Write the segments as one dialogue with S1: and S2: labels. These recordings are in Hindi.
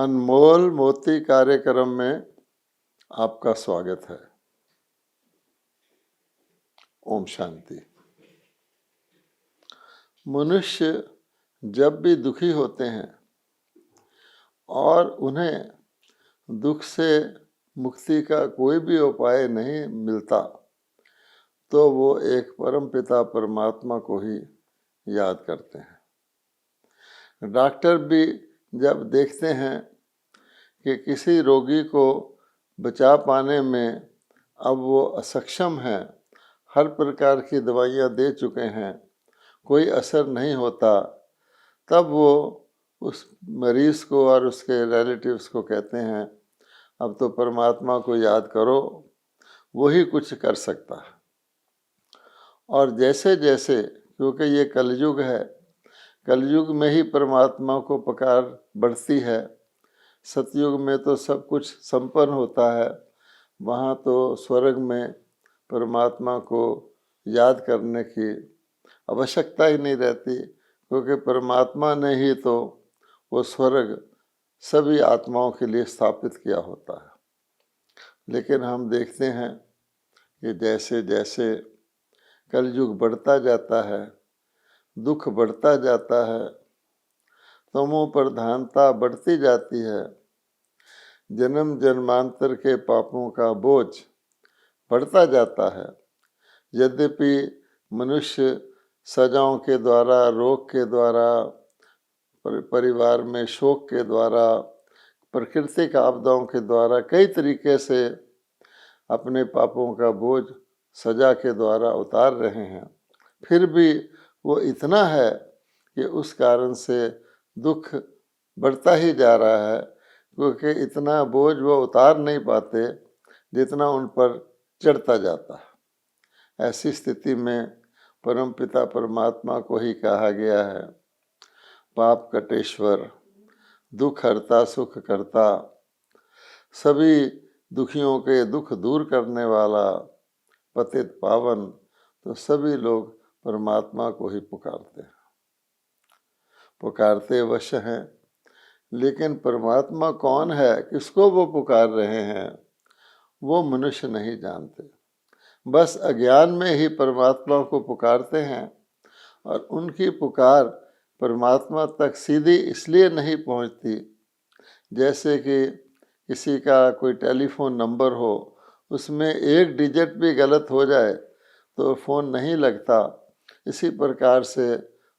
S1: अनमोल मोती कार्यक्रम में आपका स्वागत है। ओम शांति। मनुष्य जब भी दुखी होते हैं और उन्हें दुख से मुक्ति का कोई भी उपाय नहीं मिलता, तो वो एक परमपिता परमात्मा को ही याद करते हैं। डॉक्टर भी जब देखते हैं कि किसी रोगी को बचा पाने में अब वो असक्षम है, हर प्रकार की दवाइयाँ दे चुके हैं, कोई असर नहीं होता, तब वो उस मरीज़ को और उसके रिलेटिव्स को कहते हैं, अब तो परमात्मा को याद करो, वही कुछ कर सकता है। और जैसे जैसे, क्योंकि ये कलयुग है, कलयुग में ही परमात्मा को पुकार बढ़ती है। सतयुग में तो सब कुछ संपन्न होता है, वहाँ तो स्वर्ग में परमात्मा को याद करने की आवश्यकता ही नहीं रहती, क्योंकि परमात्मा ने ही तो वो स्वर्ग सभी आत्माओं के लिए स्थापित किया होता है। लेकिन हम देखते हैं कि जैसे जैसे कलयुग बढ़ता जाता है, दुख बढ़ता जाता है, तमो प्रधानता बढ़ती जाती है, जन्म जन्मांतर के पापों का बोझ बढ़ता जाता है। यद्यपि मनुष्य सजाओं के द्वारा, रोग के द्वारा, परिवार में शोक के द्वारा, प्राकृतिक आपदाओं के द्वारा कई तरीके से अपने पापों का बोझ सजा के द्वारा उतार रहे हैं, फिर भी वो इतना है कि उस कारण से दुख बढ़ता ही जा रहा है, क्योंकि इतना बोझ वो उतार नहीं पाते जितना उन पर चढ़ता जाता है। ऐसी स्थिति में परमपिता परमात्मा को ही कहा गया है, पाप कटेश्वर, दुख हरता सुख करता, सभी दुखियों के दुख दूर करने वाला, पतित पावन। तो सभी लोग परमात्मा को ही पुकारते हैं, पुकारते अवश्य हैं, लेकिन परमात्मा कौन है, किसको वो पुकार रहे हैं, वो मनुष्य नहीं जानते। बस अज्ञान में ही परमात्मा को पुकारते हैं, और उनकी पुकार परमात्मा तक सीधी इसलिए नहीं पहुंचती, जैसे कि किसी का कोई टेलीफोन नंबर हो, उसमें एक डिजिट भी गलत हो जाए तो फ़ोन नहीं लगता। इसी प्रकार से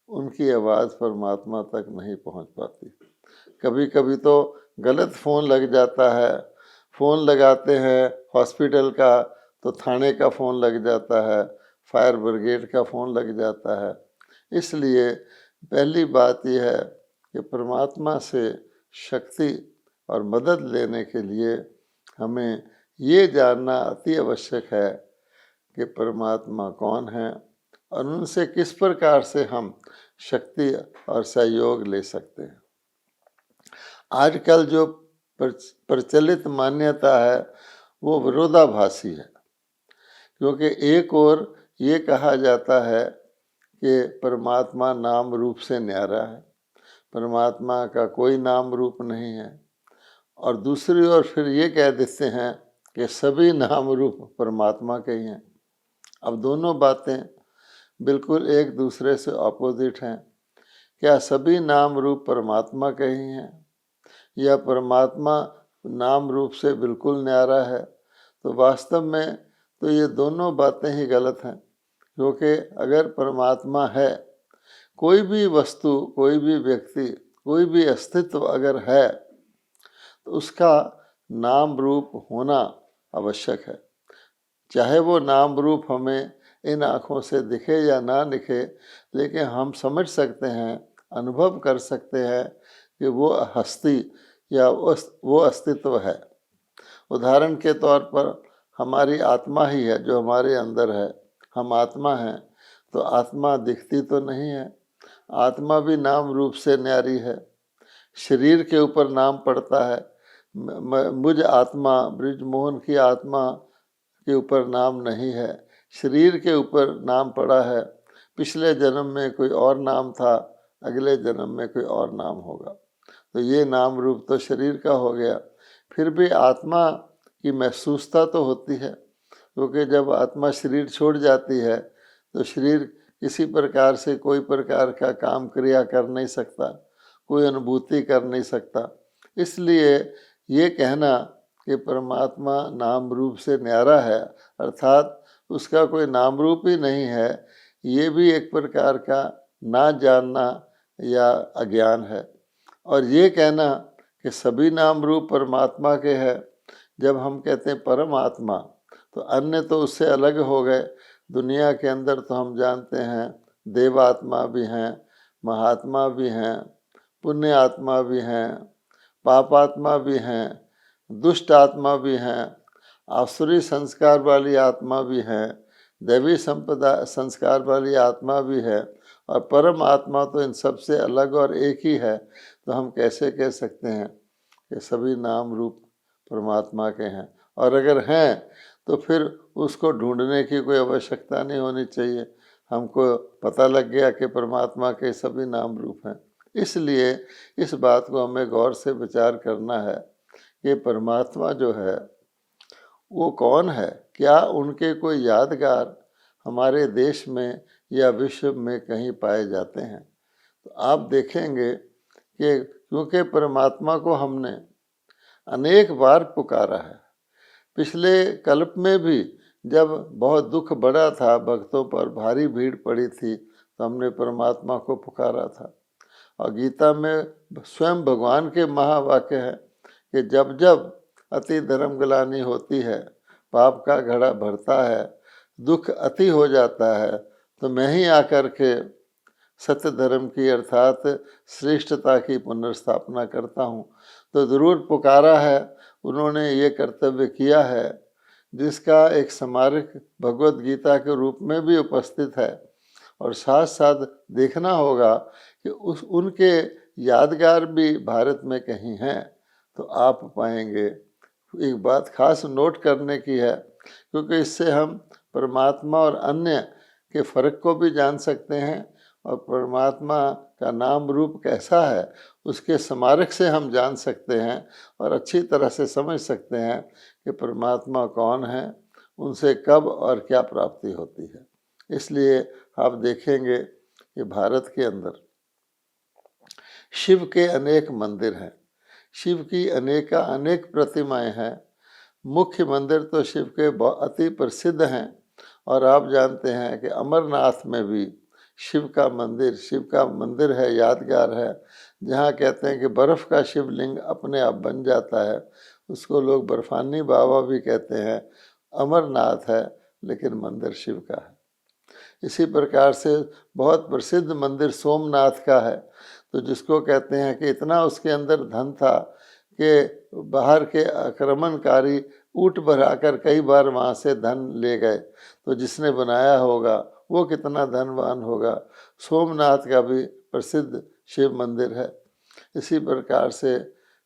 S1: उनकी आवाज़ परमात्मा तक नहीं पहुंच पाती। कभी कभी तो गलत फ़ोन लग जाता है, फ़ोन लगाते हैं हॉस्पिटल का तो थाने का फ़ोन लग जाता है, फायर ब्रिगेड का फ़ोन लग जाता है। इसलिए पहली बात यह है कि परमात्मा से शक्ति और मदद लेने के लिए हमें ये जानना अति आवश्यक है कि परमात्मा कौन है और उनसे किस प्रकार से हम शक्ति और सहयोग ले सकते हैं। आजकल जो प्रचलित मान्यता है वो विरोधाभासी है, क्योंकि एक ओर ये कहा जाता है कि परमात्मा नाम रूप से न्यारा है, परमात्मा का कोई नाम रूप नहीं है, और दूसरी ओर फिर ये कह देते हैं कि सभी नाम रूप परमात्मा के ही हैं। अब दोनों बातें बिल्कुल एक दूसरे से अपोजिट हैं। क्या सभी नाम रूप परमात्मा के ही हैं, या परमात्मा नाम रूप से बिल्कुल न्यारा है? तो वास्तव में तो ये दोनों बातें ही गलत हैं, क्योंकि अगर परमात्मा है, कोई भी वस्तु, कोई भी व्यक्ति, कोई भी अस्तित्व अगर है, तो उसका नाम रूप होना आवश्यक है। चाहे वो नाम रूप हमें इन आँखों से दिखे या ना दिखे, लेकिन हम समझ सकते हैं, अनुभव कर सकते हैं कि वो हस्ती या वो अस्तित्व है। उदाहरण के तौर पर हमारी आत्मा ही है जो हमारे अंदर है। हम आत्मा हैं, तो आत्मा दिखती तो नहीं है, आत्मा भी नाम रूप से न्यारी है। शरीर के ऊपर नाम पड़ता है, मुझ आत्मा, ब्रिजमोहन की आत्मा के ऊपर नाम नहीं है, शरीर के ऊपर नाम पड़ा है। पिछले जन्म में कोई और नाम था, अगले जन्म में कोई और नाम होगा। तो ये नाम रूप तो शरीर का हो गया। फिर भी आत्मा की महसूसता तो होती है, क्योंकि जब आत्मा शरीर छोड़ जाती है तो शरीर किसी प्रकार से कोई प्रकार का काम क्रिया कर नहीं सकता, कोई अनुभूति कर नहीं सकता। इसलिए ये कहना कि परमात्मा नाम रूप से न्यारा है, अर्थात उसका कोई नाम रूप ही नहीं है, ये भी एक प्रकार का ना जानना या अज्ञान है। और ये कहना कि सभी नाम रूप परमात्मा के हैं, जब हम कहते हैं परमात्मा तो अन्य तो उससे अलग हो गए। दुनिया के अंदर तो हम जानते हैं देवात्मा भी हैं, महात्मा भी हैं, पुण्य आत्मा भी हैं, पापात्मा भी हैं, दुष्ट आत्मा भी हैं, आसुरी संस्कार वाली आत्मा भी हैं, दैवी संपदा संस्कार वाली आत्मा भी है, और परम आत्मा तो इन सब से अलग और एक ही है। तो हम कैसे कह सकते हैं कि सभी नाम रूप परमात्मा के हैं? और अगर हैं तो फिर उसको ढूंढने की कोई आवश्यकता नहीं होनी चाहिए, हमको पता लग गया कि परमात्मा के सभी नाम रूप हैं। इसलिए इस बात को हमें गौर से विचार करना है कि परमात्मा जो है वो कौन है, क्या उनके कोई यादगार हमारे देश में या विश्व में कहीं पाए जाते हैं? तो आप देखेंगे कि क्योंकि परमात्मा को हमने अनेक बार पुकारा है। पिछले कल्प में भी जब बहुत दुख बढ़ा था, भक्तों पर भारी भीड़ पड़ी थी, तो हमने परमात्मा को पुकारा था। और गीता में स्वयं भगवान के महावाक्य है कि जब जब अति धर्म ग्लानि होती है, पाप का घड़ा भरता है, दुख अति हो जाता है, तो मैं ही आकर के सत्य धर्म की अर्थात श्रेष्ठता की पुनर्स्थापना करता हूँ। तो ज़रूर पुकारा है, उन्होंने ये कर्तव्य किया है, जिसका एक स्मारक भगवत गीता के रूप में भी उपस्थित है। और साथ साथ देखना होगा कि उनके यादगार भी भारत में कहीं हैं, तो आप पाएंगे। एक बात खास नोट करने की है, क्योंकि इससे हम परमात्मा और अन्य के फर्क को भी जान सकते हैं, और परमात्मा का नाम रूप कैसा है उसके स्मारक से हम जान सकते हैं, और अच्छी तरह से समझ सकते हैं कि परमात्मा कौन है, उनसे कब और क्या प्राप्ति होती है। इसलिए आप देखेंगे कि भारत के अंदर शिव के अनेक मंदिर हैं, शिव की अनेक प्रतिमाएं हैं। मुख्य मंदिर तो शिव के अति प्रसिद्ध हैं, और आप जानते हैं कि अमरनाथ में भी शिव का मंदिर है, यादगार है, जहाँ कहते हैं कि बर्फ़ का शिवलिंग अपने आप बन जाता है। उसको लोग बर्फानी बाबा भी कहते हैं। अमरनाथ है लेकिन मंदिर शिव का है। इसी प्रकार से बहुत प्रसिद्ध मंदिर सोमनाथ का है, तो जिसको कहते हैं कि इतना उसके अंदर धन था कि बाहर के आक्रमणकारी ऊँट भराकर कई बार वहाँ से धन ले गए। तो जिसने बनाया होगा वो कितना धनवान होगा। सोमनाथ का भी प्रसिद्ध शिव मंदिर है। इसी प्रकार से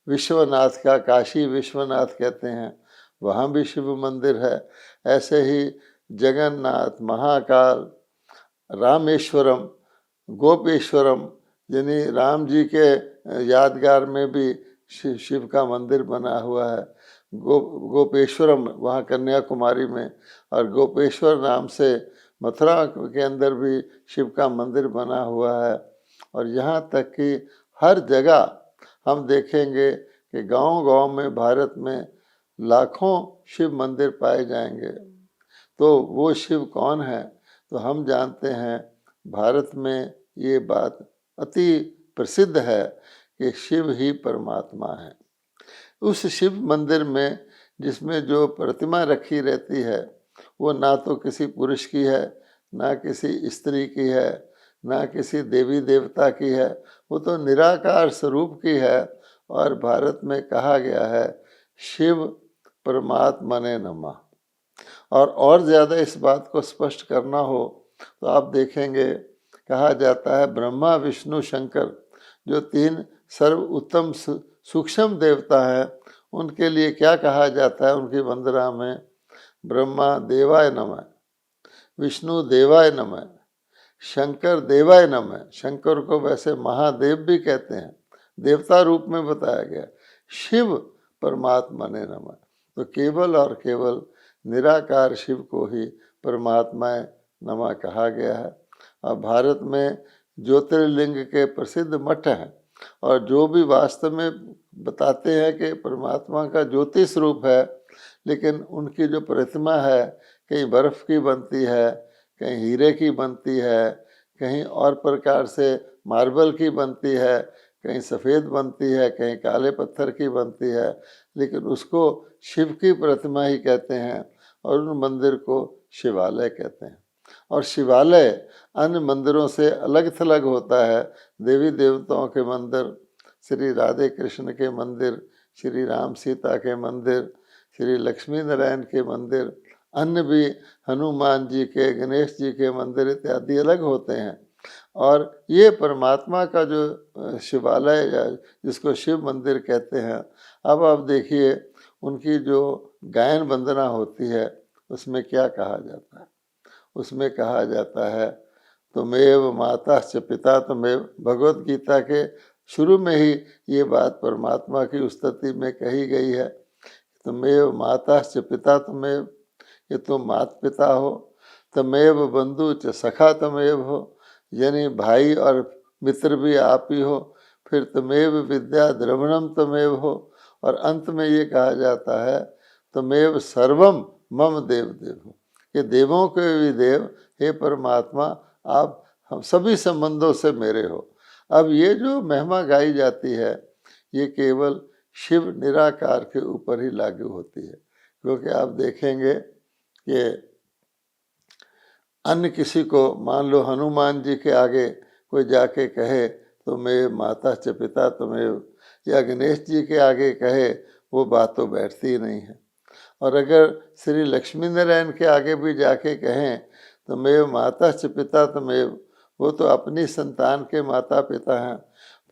S1: विश्वनाथ का, काशी विश्वनाथ कहते हैं, वहाँ भी शिव मंदिर है। ऐसे ही जगन्नाथ, महाकाल, रामेश्वरम, गोपेश्वरम, यानी राम जी के यादगार में भी शिव का मंदिर बना हुआ है। गोपेश्वरम वहाँ कन्याकुमारी में, और गोपेश्वर नाम से मथुरा के अंदर भी शिव का मंदिर बना हुआ है। और यहाँ तक कि हर जगह हम देखेंगे कि गांव-गांव में भारत में लाखों शिव मंदिर पाए जाएंगे। तो वो शिव कौन है? तो हम जानते हैं भारत में ये बात अति प्रसिद्ध है कि शिव ही परमात्मा है। उस शिव मंदिर में जिसमें जो प्रतिमा रखी रहती है, वो ना तो किसी पुरुष की है, ना किसी स्त्री की है, ना किसी देवी देवता की है, वो तो निराकार स्वरूप की है। और भारत में कहा गया है शिव परमात्मने नमः। और ज़्यादा इस बात को स्पष्ट करना हो तो आप देखेंगे कहा जाता है ब्रह्मा विष्णु शंकर, जो तीन सर्व उत्तम सूक्ष्म देवता हैं, उनके लिए क्या कहा जाता है उनकी वंदना में? ब्रह्मा देवाय नमः, विष्णु देवाय नमः, शंकर देवाय नमः। शंकर को वैसे महादेव भी कहते हैं, देवता रूप में बताया गया। शिव परमात्मा ने नमः, तो केवल और केवल निराकार शिव को ही परमात्मा नमः कहा गया है। और भारत में ज्योतिर्लिंग के प्रसिद्ध मठ हैं, और जो भी वास्तव में बताते हैं कि परमात्मा का ज्योति स्वरूप है, लेकिन उनकी जो प्रतिमा है कहीं बर्फ़ की बनती है, कहीं हीरे की बनती है, कहीं और प्रकार से मार्बल की बनती है, कहीं सफ़ेद बनती है, कहीं काले पत्थर की बनती है, लेकिन उसको शिव की प्रतिमा ही कहते हैं और उन मंदिर को शिवालय कहते हैं। और शिवालय अन्य मंदिरों से अलग थलग होता है। देवी देवताओं के मंदिर, श्री राधे कृष्ण के मंदिर, श्री राम सीता के मंदिर, श्री लक्ष्मी नारायण के मंदिर, अन्य भी हनुमान जी के, गणेश जी के मंदिर इत्यादि अलग होते हैं। और ये परमात्मा का जो शिवालय या जिसको शिव मंदिर कहते हैं, अब आप देखिए उनकी जो गायन वंदना होती है उसमें क्या कहा जाता है। उसमें कहा जाता है तुमेव माता च पिता तुमेव। भगवत गीता के शुरू में ही ये बात परमात्मा की स्तुति में कही गई है, तुमेव माता च पिता तुमेव, कि तुम माता पिता हो। तमेव बंधु च सखा तमेव हो, यानी भाई और मित्र भी आप ही हो। फिर तमेव विद्या द्रविणम तमेव हो, और अंत में ये कहा जाता है तमेव सर्वम मम देव देव हो, कि देवों के भी देव हे परमात्मा आप हम सभी संबंधों से मेरे हो। अब ये जो महिमा गाई जाती है ये केवल शिव निराकार के ऊपर ही लागू होती है, क्योंकि आप देखेंगे कि अन्य किसी को, मान लो हनुमान जी के आगे कोई जाके कहे तो मैं माता च पिता तुम्हें, या गणेश जी के आगे कहे, वो बात तो बैठती ही नहीं है। और अगर श्री लक्ष्मी नारायण के आगे भी जाके कहें तो मैं माता च पिता तुम्हें, वो तो अपनी संतान के माता पिता हैं।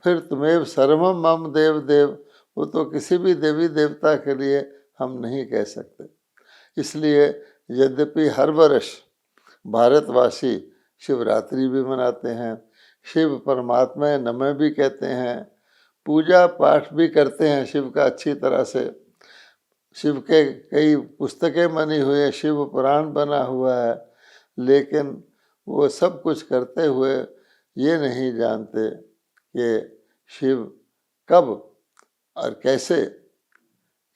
S1: फिर तुम्हें सर्वम मम देव देव, वो तो किसी भी देवी देवता के लिए हम नहीं कह सकते। इसलिए यद्यपि हर वर्ष भारतवासी शिवरात्रि भी मनाते हैं, शिव परमात्मा नमः भी कहते हैं, पूजा पाठ भी करते हैं शिव का अच्छी तरह से। शिव के कई पुस्तकें बनी हुई है, शिव पुराण बना हुआ है, लेकिन वो सब कुछ करते हुए ये नहीं जानते कि शिव कब और कैसे,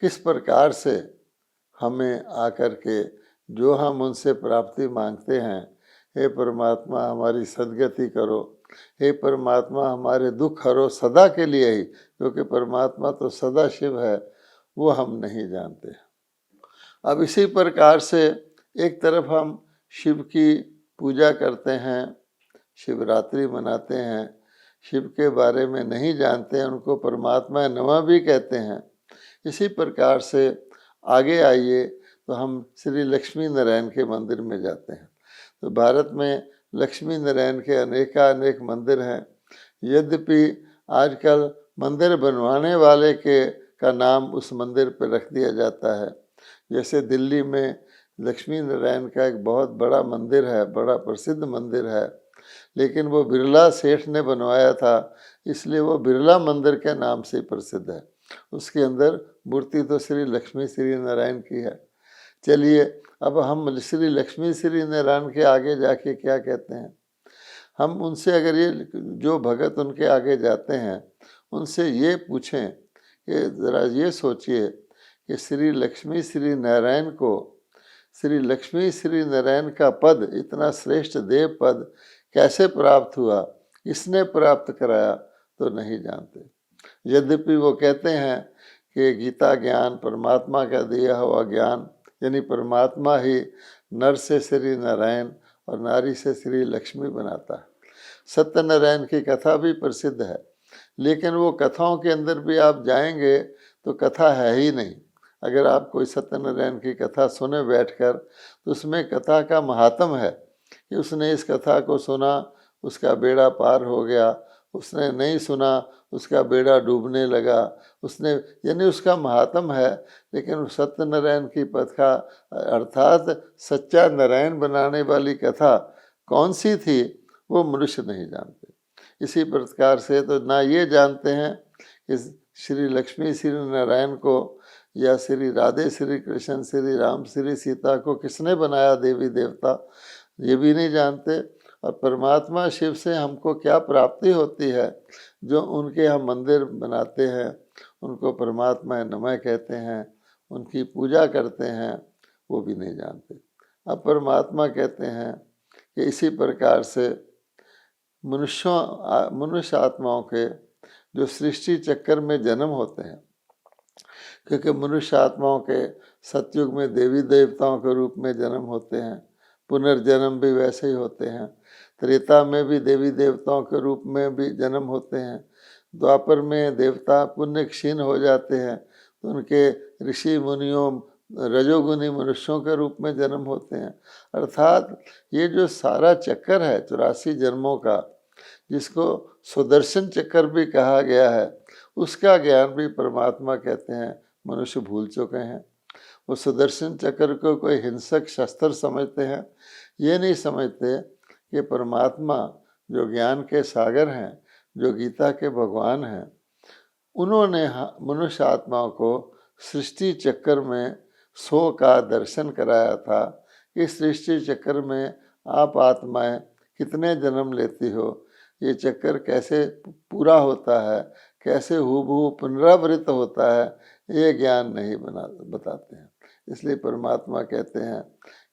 S1: किस प्रकार से हमें आकर के जो हम उनसे प्राप्ति मांगते हैं, हे परमात्मा हमारी सद्गति करो, हे परमात्मा हमारे दुख हरो सदा के लिए ही, क्योंकि परमात्मा तो सदा शिव है, वो हम नहीं जानते। अब इसी प्रकार से एक तरफ हम शिव की पूजा करते हैं, शिवरात्रि मनाते हैं, शिव के बारे में नहीं जानते हैं, उनको परमात्मा नमः भी कहते हैं। इसी प्रकार से आगे आइए तो हम श्री लक्ष्मी नारायण के मंदिर में जाते हैं। तो भारत में लक्ष्मी नारायण के अनेक मंदिर हैं। यद्यपि आजकल मंदिर बनवाने वाले का नाम उस मंदिर पर रख दिया जाता है। जैसे दिल्ली में लक्ष्मी नारायण का एक बहुत बड़ा मंदिर है, बड़ा प्रसिद्ध मंदिर है, लेकिन वो बिरला सेठ ने बनवाया था, इसलिए वो बिरला मंदिर के नाम से प्रसिद्ध है। उसके अंदर मूर्ति तो श्री लक्ष्मी श्री नारायण की है। चलिए अब हम श्री लक्ष्मी श्री नारायण के आगे जाके क्या कहते हैं, हम उनसे अगर ये जो भगत उनके आगे जाते हैं उनसे ये पूछें कि ज़रा ये सोचिए कि श्री लक्ष्मी श्री नारायण को, श्री लक्ष्मी श्री नारायण का पद, इतना श्रेष्ठ देव पद कैसे प्राप्त हुआ, किसने प्राप्त कराया, तो नहीं जानते। यद्यपि वो कहते हैं कि गीता ज्ञान परमात्मा का दिया हुआ ज्ञान, यानी परमात्मा ही नर से श्री नारायण और नारी से श्री लक्ष्मी बनाता है। सत्यनारायण की कथा भी प्रसिद्ध है, लेकिन वो कथाओं के अंदर भी आप जाएंगे तो कथा है ही नहीं। अगर आप कोई सत्यनारायण की कथा सुने बैठकर तो उसमें कथा का महात्म है कि उसने इस कथा को सुना उसका बेड़ा पार हो गया, उसने नहीं सुना उसका बेड़ा डूबने लगा, उसने, यानी उसका महात्म है। लेकिन सत्यनारायण की कथा अर्थात सच्चा नारायण बनाने वाली कथा कौन सी थी वो मनुष्य नहीं जानते। इसी प्रकार से तो ना ये जानते हैं कि श्री लक्ष्मी श्री नारायण को या श्री राधे श्री कृष्ण श्री राम श्री सीता को किसने बनाया देवी देवता, ये भी नहीं जानते। और परमात्मा शिव से हमको क्या प्राप्ति होती है, जो उनके हम मंदिर बनाते हैं, उनको परमात्मा नमः कहते हैं, उनकी पूजा करते हैं, वो भी नहीं जानते। अब परमात्मा कहते हैं कि इसी प्रकार से मनुष्य आत्माओं के जो सृष्टि चक्कर में जन्म होते हैं, क्योंकि मनुष्य आत्माओं के सतयुग में देवी देवताओं के रूप में जन्म होते हैं, पुनर्जन्म भी वैसे ही होते हैं, त्रेता में भी देवी देवताओं के रूप में भी जन्म होते हैं, द्वापर में देवता पुण्य क्षीण हो जाते हैं तो उनके ऋषि मुनियों रजोगुनी मनुष्यों के रूप में जन्म होते हैं। अर्थात ये जो सारा चक्कर है 84 जन्मों का, जिसको सुदर्शन चक्कर भी कहा गया है, उसका ज्ञान भी परमात्मा कहते हैं मनुष्य भूल चुके हैं। वो सुदर्शन चक्र को कोई हिंसक शस्त्र समझते हैं, ये नहीं समझते कि परमात्मा जो ज्ञान के सागर हैं, जो गीता के भगवान हैं, उन्होंने मनुष्य आत्माओं को सृष्टि चक्र में 100 का दर्शन कराया था कि सृष्टि चक्र में आप आत्माएं कितने जन्म लेती हो, ये चक्कर कैसे पूरा होता है, कैसे हूबहू पुनरावृत्त होता है, ये ज्ञान नहीं बताते हैं। इसलिए परमात्मा कहते हैं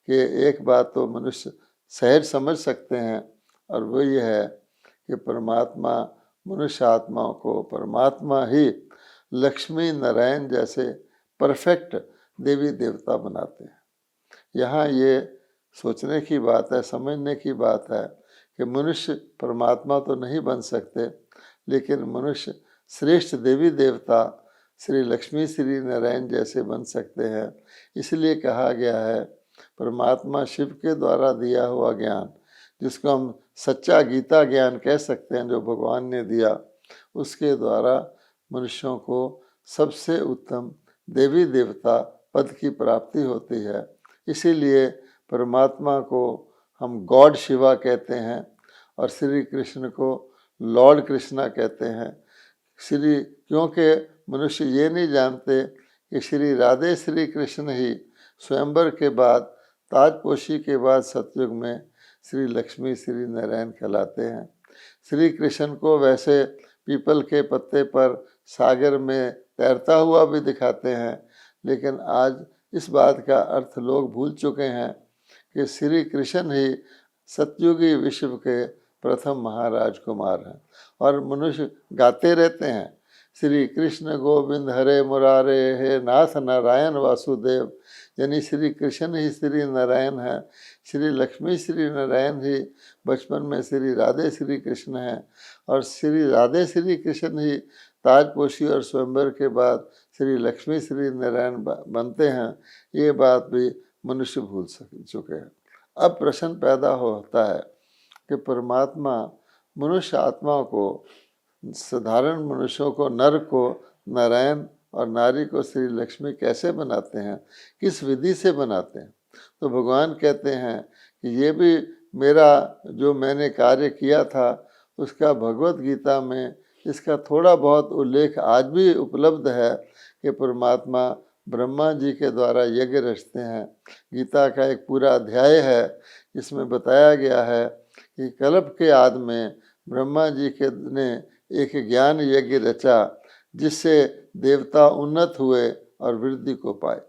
S1: कि एक बात तो मनुष्य सहज समझ सकते हैं, और वो ये है कि परमात्मा मनुष्य आत्माओं को परमात्मा ही लक्ष्मी नारायण जैसे परफेक्ट देवी देवता बनाते हैं। यहाँ ये सोचने की बात है, समझने की बात है कि मनुष्य परमात्मा तो नहीं बन सकते, लेकिन मनुष्य श्रेष्ठ देवी देवता श्री लक्ष्मी श्री नारायण जैसे बन सकते हैं। इसलिए कहा गया है परमात्मा शिव के द्वारा दिया हुआ ज्ञान, जिसको हम सच्चा गीता ज्ञान कह सकते हैं, जो भगवान ने दिया, उसके द्वारा मनुष्यों को सबसे उत्तम देवी देवता पद की प्राप्ति होती है। इसीलिए परमात्मा को हम गॉड शिवा कहते हैं और श्री कृष्ण को लॉर्ड कृष्णा कहते हैं। क्योंकि मनुष्य ये नहीं जानते कि श्री राधे श्री कृष्ण ही स्वयंवर के बाद, ताजपोशी के बाद सतयुग में श्री लक्ष्मी श्री नारायण कहलाते हैं। श्री कृष्ण को वैसे पीपल के पत्ते पर सागर में तैरता हुआ भी दिखाते हैं, लेकिन आज इस बात का अर्थ लोग भूल चुके हैं कि श्री कृष्ण ही सतयुगी विश्व के प्रथम महाराज कुमार हैं। और मनुष्य गाते रहते हैं, श्री कृष्ण गोविंद हरे मुरारे, हे नाथ नारायण वासुदेव। यानी श्री कृष्ण ही श्री नारायण है, श्री लक्ष्मी श्री नारायण ही बचपन में श्री राधे श्री कृष्ण हैं, और श्री राधे श्री कृष्ण ही ताजपोशी और स्वयंवर के बाद श्री लक्ष्मी श्री नारायण बनते हैं। ये बात भी मनुष्य भूल चुके हैं। अब प्रश्न पैदा होता है कि परमात्मा मनुष्य आत्मा को, साधारण मनुष्यों को, नर को नारायण और नारी को श्री लक्ष्मी कैसे बनाते हैं, किस विधि से बनाते हैं। तो भगवान कहते हैं कि ये भी मेरा जो मैंने कार्य किया था उसका भगवत गीता में इसका थोड़ा बहुत उल्लेख आज भी उपलब्ध है कि परमात्मा ब्रह्मा जी के द्वारा यज्ञ रचते हैं। गीता का एक पूरा अध्याय है जिसमें बताया गया है कि कल्प के आदि में ब्रह्मा जी के ने एक ज्ञान यज्ञ रचा, जिससे देवता उन्नत हुए और वृद्धि को पाए।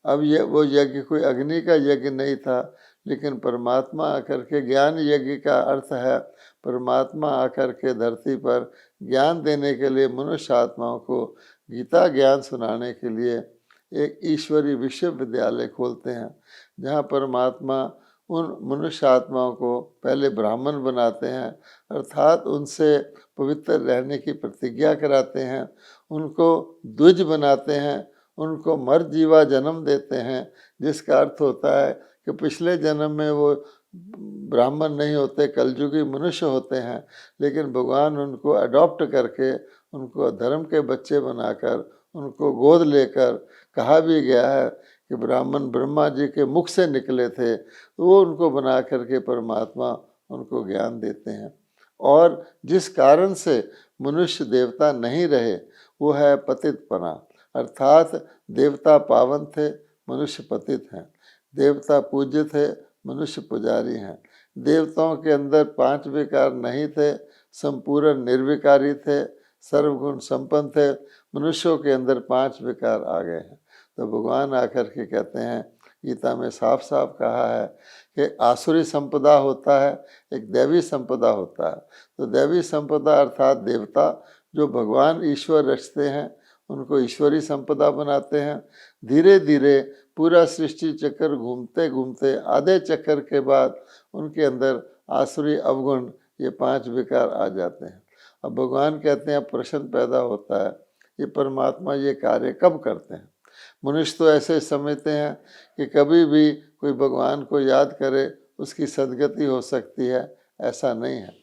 S1: अब ये वो यज्ञ कोई अग्नि का यज्ञ नहीं था, लेकिन परमात्मा आकर के, ज्ञान यज्ञ का अर्थ है परमात्मा आकर के धरती पर ज्ञान देने के लिए मनुष्य आत्माओं को गीता ज्ञान सुनाने के लिए एक ईश्वरीय विश्वविद्यालय खोलते हैं, जहाँ परमात्मा उन मनुष्य आत्माओं को पहले ब्राह्मण बनाते हैं, अर्थात उनसे पवित्र रहने की प्रतिज्ञा कराते हैं, उनको द्विज बनाते हैं, उनको मर्द जीवा जन्म देते हैं, जिसका अर्थ होता है कि पिछले जन्म में वो ब्राह्मण नहीं होते, कलयुगी मनुष्य होते हैं, लेकिन भगवान उनको अडॉप्ट करके उनको धर्म के बच्चे बनाकर उनको गोद लेकर, कहा भी गया है कि ब्राह्मण ब्रह्मा जी के मुख से निकले थे, तो वो उनको बना करके परमात्मा उनको ज्ञान देते हैं। और जिस कारण से मनुष्य देवता नहीं रहे वो है पतितपना, अर्थात देवता पावन थे, मनुष्य पतित हैं। देवता पूज्य थे, मनुष्य पुजारी हैं। देवताओं के अंदर 5 विकार नहीं थे, संपूर्ण निर्विकारी थे, सर्वगुण संपन्न थे। मनुष्यों के अंदर 5 विकार आ गए हैं। तो भगवान आकर के कहते हैं, गीता में साफ साफ कहा है कि आसुरी संपदा होता है, एक दैवी संपदा होता है। तो दैवी संपदा अर्थात देवता जो भगवान ईश्वर रचते हैं उनको ईश्वरी संपदा बनाते हैं। धीरे धीरे पूरा सृष्टि चक्कर घूमते घूमते आधे चक्कर के बाद उनके अंदर आसुरी अवगुण ये 5 विकार आ जाते हैं। अब भगवान कहते हैं, प्रश्न पैदा होता है, ये परमात्मा ये कार्य कब करते हैं? मनुष्य तो ऐसे समझते हैं कि कभी भी कोई भगवान को याद करे उसकी सदगति हो सकती है। ऐसा नहीं है।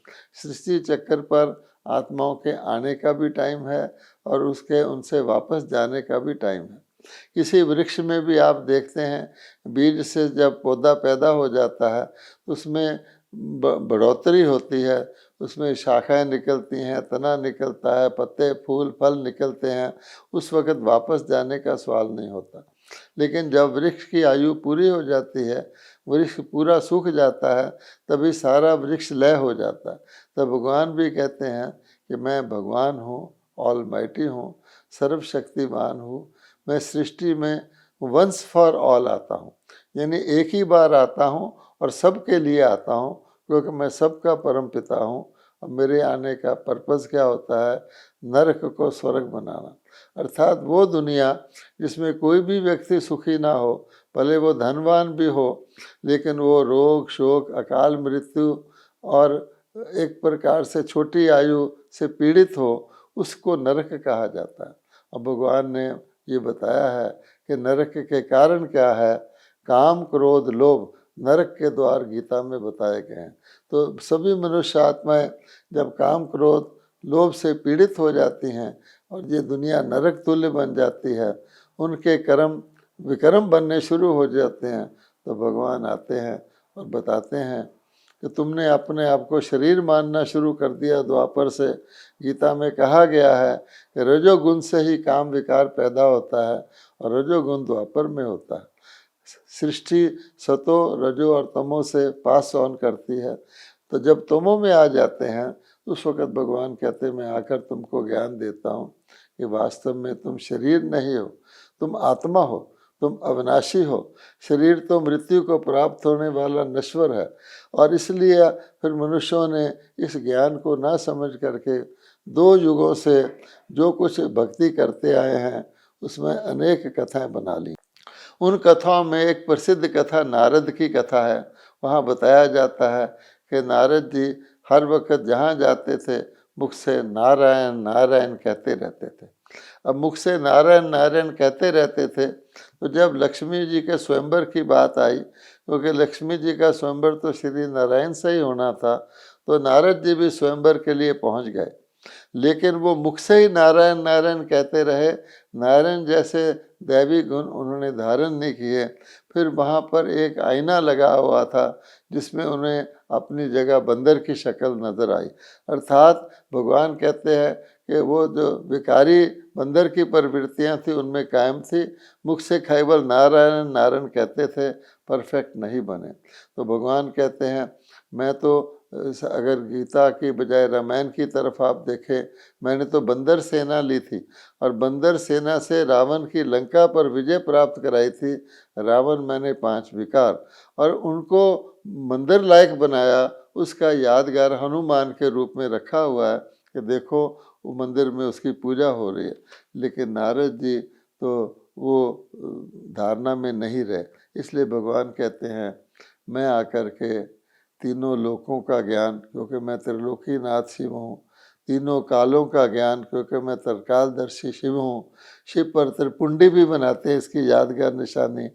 S1: सृष्टि चक्कर पर आत्माओं के आने का भी टाइम है और उसके उनसे वापस जाने का भी टाइम है। किसी वृक्ष में भी आप देखते हैं, बीज से जब पौधा पैदा हो जाता है तो उसमें बढ़ोतरी होती है, उसमें शाखाएं निकलती हैं, तना निकलता है, पत्ते फूल फल निकलते हैं। उस वक़्त वापस जाने का सवाल नहीं होता। लेकिन जब वृक्ष की आयु पूरी हो जाती है, वृक्ष पूरा सूख जाता है, तभी सारा वृक्ष लय हो जाता है। तब भगवान भी कहते हैं कि मैं भगवान हूँ, ऑलमाइटी हूँ, सर्वशक्तिमान हूँ। मैं सृष्टि में वंस फॉर ऑल आता हूँ, यानी एक ही बार आता हूँ और सबके लिए आता हूँ, क्योंकि मैं सबका परम पिता हूँ। और मेरे आने का पर्पज़ क्या होता है? नरक को स्वर्ग बनाना, अर्थात वो दुनिया जिसमें कोई भी व्यक्ति सुखी ना हो, भले वो धनवान भी हो, लेकिन वो रोग शोक अकाल मृत्यु और एक प्रकार से छोटी आयु से पीड़ित हो, उसको नरक कहा जाता है। अब भगवान ने ये बताया है कि नरक के कारण क्या है? काम क्रोध लोभ नरक के द्वार गीता में बताए गए हैं। तो सभी मनुष्य आत्माएं जब काम क्रोध लोभ से पीड़ित हो जाती हैं और ये दुनिया नरक तुल्य बन जाती है, उनके कर्म विकर्म बनने शुरू हो जाते हैं, तो भगवान आते हैं और बताते हैं कि तुमने अपने आप को शरीर मानना शुरू कर दिया द्वापर से। गीता में कहा गया है कि रजोगुण से ही काम विकार पैदा होता है और रजोगुण द्वापर में होता है। सृष्टि सतो रजो और तमो से पास ऑन करती है। तो जब तमो में आ जाते हैं उस वक़्त भगवान कहते हैं, मैं आकर तुमको ज्ञान देता हूँ कि वास्तव में तुम शरीर नहीं हो, तुम आत्मा हो, तुम अविनाशी हो। शरीर तो मृत्यु को प्राप्त होने वाला नश्वर है। और इसलिए फिर मनुष्यों ने इस ज्ञान को ना समझ करके 2 युगों से जो कुछ भक्ति करते आए हैं उसमें अनेक कथाएं बना ली। उन कथाओं में एक प्रसिद्ध कथा नारद की कथा है। वहाँ बताया जाता है कि नारद जी हर वक्त जहाँ जाते थे मुख से नारायण नारायण कहते रहते थे। अब मुख से नारायण नारायण कहते रहते थे, तो जब लक्ष्मी जी के स्वयंवर की बात आई, क्योंकि लक्ष्मी जी का स्वयंवर तो श्री नारायण से ही होना था, तो नारद जी भी स्वयंवर के लिए पहुँच गए। लेकिन वो मुख से ही नारायण नारायण कहते रहे, नारायण जैसे दैवी गुण उन्होंने धारण नहीं किए। फिर वहाँ पर एक आईना लगा हुआ था जिसमें उन्हें अपनी जगह बंदर की शक्ल नजर आई। अर्थात भगवान कहते हैं कि वो जो विकारी बंदर की प्रवृत्तियाँ थी उनमें कायम थी। मुख से केवल नारायण नारायण कहते थे, परफेक्ट नहीं बने। तो भगवान कहते हैं, मैं तो अगर गीता की बजाय रामायण की तरफ आप देखें, मैंने तो बंदर सेना ली थी और बंदर सेना से रावण की लंका पर विजय प्राप्त कराई थी। रावण मैंने 5 विकार और उनको मंदिर लायक बनाया, उसका यादगार हनुमान के रूप में रखा हुआ है कि देखो वो मंदिर में उसकी पूजा हो रही है। लेकिन नारद जी तो वो धारणा में नहीं रहे। इसलिए भगवान कहते हैं, मैं आकर के तीनों लोकों का ज्ञान, क्योंकि मैं त्रिलोकीनाथ शिव हूँ, तीनों कालों का ज्ञान, क्योंकि मैं त्रिकालदर्शी शिव हूँ। शिव पर त्रिपुंडी भी बनाते हैं इसकी यादगार निशानी।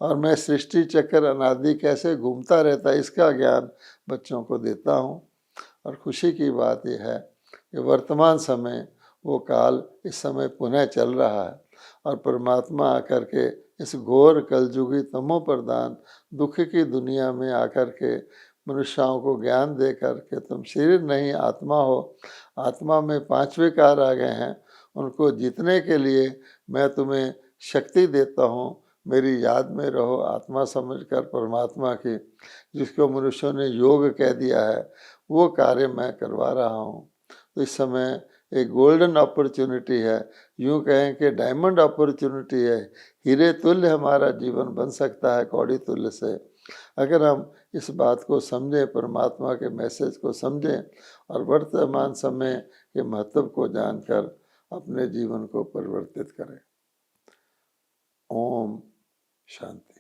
S1: और मैं सृष्टि चक्र अनादि कैसे घूमता रहता है इसका ज्ञान बच्चों को देता हूँ। और खुशी की बात यह है कि वर्तमान समय वो काल इस समय पुनः चल रहा है और परमात्मा आकर के इस घोर कलयुगी तमो प्रधान दुख की दुनिया में आकर के मनुष्यों को ज्ञान देकर कि तुम शरीर नहीं आत्मा हो, आत्मा में 5 विकार आ गए हैं, उनको जीतने के लिए मैं तुम्हें शक्ति देता हूँ। मेरी याद में रहो, आत्मा समझकर परमात्मा की, जिसको मनुष्यों ने योग कह दिया है, वो कार्य मैं करवा रहा हूँ। तो इस समय एक गोल्डन अपॉर्चुनिटी है, यूँ कहें कि डायमंड अपॉर्चुनिटी है। हीरे तुल्य हमारा जीवन बन सकता है, कौड़ी तुल्य से, अगर हम इस बात को समझें, परमात्मा के मैसेज को समझें और वर्तमान समय के महत्व को जानकर अपने जीवन को परिवर्तित करें। ओम शांति।